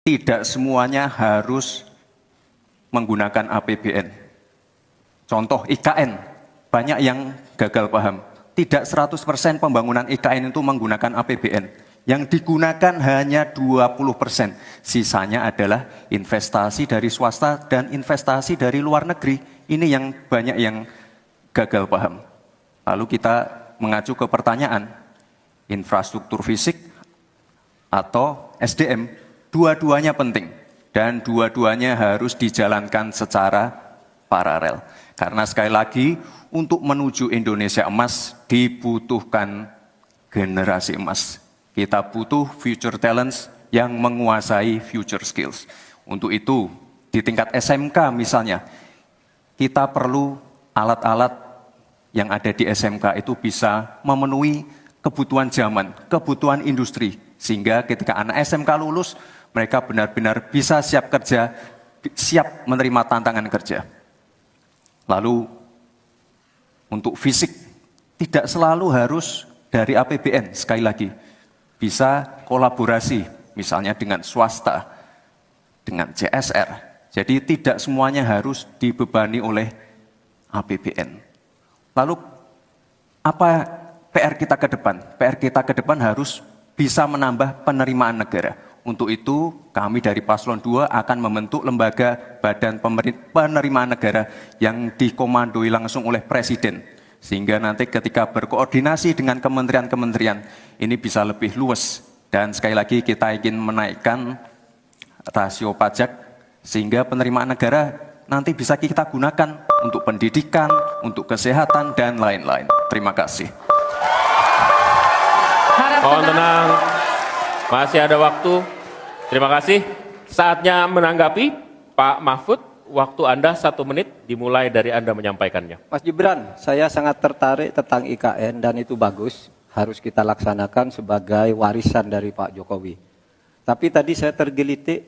tidak semuanya harus menggunakan APBN. Contoh IKN, banyak yang gagal paham. Tidak 100% pembangunan IKN itu menggunakan APBN. Yang digunakan hanya 20%. Sisanya adalah investasi dari swasta dan investasi dari luar negeri. Ini yang banyak yang gagal paham. Lalu kita mengacu ke pertanyaan, infrastruktur fisik atau SDM, dua-duanya penting. Dan dua-duanya harus dijalankan secara paralel. Karena sekali lagi, untuk menuju Indonesia emas dibutuhkan generasi emas. Kita butuh future talents yang menguasai future skills. Untuk itu, di tingkat SMK misalnya, kita perlu alat-alat yang ada di SMK itu bisa memenuhi kebutuhan zaman, kebutuhan industri. Sehingga ketika anak SMK lulus, mereka benar-benar bisa siap kerja, siap menerima tantangan kerja. Lalu, untuk fisik, tidak selalu harus dari APBN, sekali lagi. Bisa kolaborasi, misalnya dengan swasta, dengan CSR. Jadi tidak semuanya harus dibebani oleh APBN. Lalu apa PR kita ke depan? PR kita ke depan harus bisa menambah penerimaan negara. Untuk itu kami dari Paslon 2 akan membentuk lembaga badan penerimaan negara yang dikomandoi langsung oleh Presiden. Sehingga nanti ketika berkoordinasi dengan kementerian-kementerian ini bisa lebih luas. Dan sekali lagi kita ingin menaikkan rasio pajak sehingga penerimaan negara nanti bisa kita gunakan untuk pendidikan, untuk kesehatan, dan lain-lain. Terima kasih. Mohon tenang, masih ada waktu. Terima kasih. Saatnya menanggapi Pak Mahfud. Waktu Anda 1 menit dimulai dari Anda menyampaikannya. Mas Gibran, saya sangat tertarik tentang IKN dan itu bagus. Harus kita laksanakan sebagai warisan dari Pak Jokowi. Tapi tadi saya tergelitik,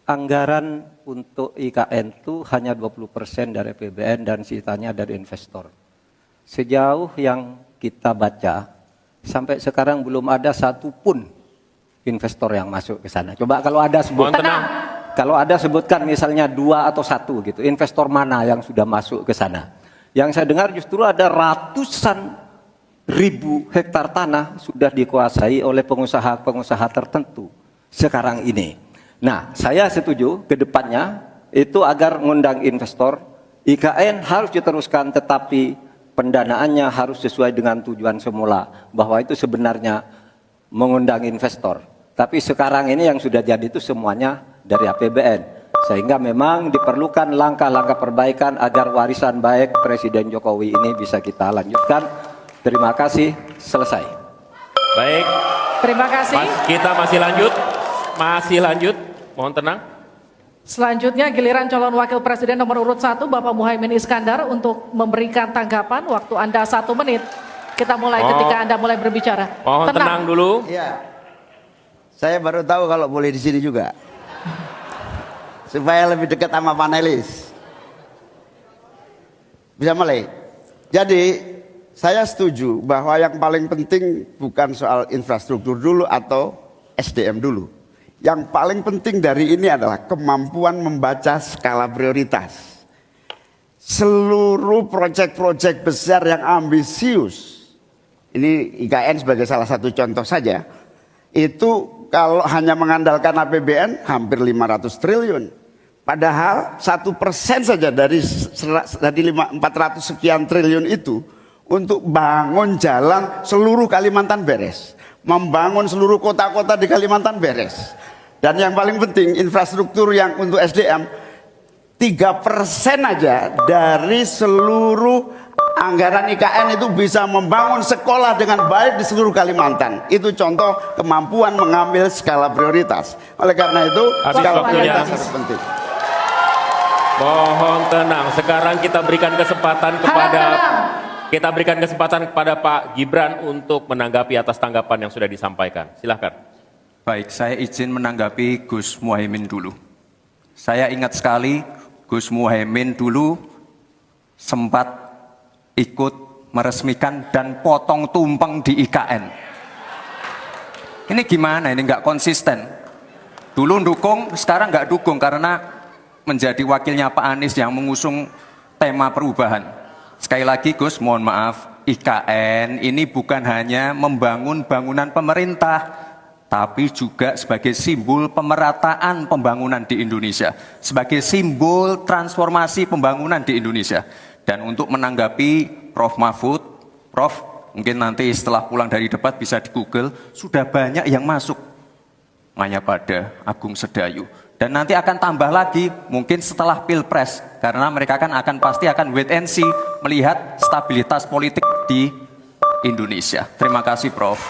anggaran untuk IKN itu hanya 20% dari APBN dan sisanya dari investor. Sejauh yang kita baca, sampai sekarang belum ada satupun investor yang masuk ke sana. Coba kalau ada sebut. Kalau ada sebutkan misalnya 2 atau 1 gitu, investor mana yang sudah masuk ke sana. Yang saya dengar justru ada ratusan ribu hektar tanah sudah dikuasai oleh pengusaha-pengusaha tertentu sekarang ini. Nah, saya setuju ke depannya itu agar mengundang investor, IKN harus diteruskan tetapi pendanaannya harus sesuai dengan tujuan semula, bahwa itu sebenarnya mengundang investor. Tapi sekarang ini yang sudah jadi itu semuanya dari APBN. Sehingga memang diperlukan langkah-langkah perbaikan agar warisan baik Presiden Jokowi ini bisa kita lanjutkan. Terima kasih, selesai. Baik. Terima kasih. Kita masih lanjut. Mohon tenang. Selanjutnya giliran calon wakil presiden nomor urut 1 Bapak Muhaimin Iskandar untuk memberikan tanggapan. Waktu Anda 1 menit. Kita mulai ketika Anda mulai berbicara. Mohon tenang dulu. Iya. Saya baru tahu kalau boleh di sini juga. Supaya lebih dekat sama panelis. Bisa mulai. Jadi saya setuju bahwa yang paling penting bukan soal infrastruktur dulu atau SDM dulu. Yang paling penting dari ini adalah kemampuan membaca skala prioritas. Seluruh proyek-proyek besar yang ambisius, ini IKN sebagai salah satu contoh saja, itu kalau hanya mengandalkan APBN hampir 500 triliun. Padahal 1% saja dari 400 sekian triliun itu untuk bangun jalan seluruh Kalimantan beres. Membangun seluruh kota-kota di Kalimantan beres. Dan yang paling penting infrastruktur yang untuk SDM 3% aja dari seluruh anggaran IKN itu bisa membangun sekolah dengan baik di seluruh Kalimantan. Itu contoh kemampuan mengambil skala prioritas. Oleh karena itu skala prioritas harus penting. Mohon tenang. Sekarang kita berikan kesempatan kepada Pak Gibran untuk menanggapi atas tanggapan yang sudah disampaikan. Silakan. Baik, saya izin menanggapi Gus Muhaimin dulu. Saya ingat sekali Gus Muhaimin dulu sempat ikut meresmikan dan potong tumpeng di IKN. Ini gimana? Ini nggak konsisten. Dulu dukung, sekarang nggak dukung karena menjadi wakilnya Pak Anies yang mengusung tema perubahan. Sekali lagi Gus, mohon maaf, IKN ini bukan hanya membangun bangunan pemerintah, tapi juga sebagai simbol pemerataan pembangunan di Indonesia, sebagai simbol transformasi pembangunan di Indonesia. Dan untuk menanggapi Prof. Mahfud, Prof, mungkin nanti setelah pulang dari debat bisa di Google, sudah banyak yang masuk Mayapada, Agung Sedayu. Dan nanti akan tambah lagi mungkin setelah Pilpres, karena mereka pasti akan wait and see melihat stabilitas politik di Indonesia. Terima kasih Prof.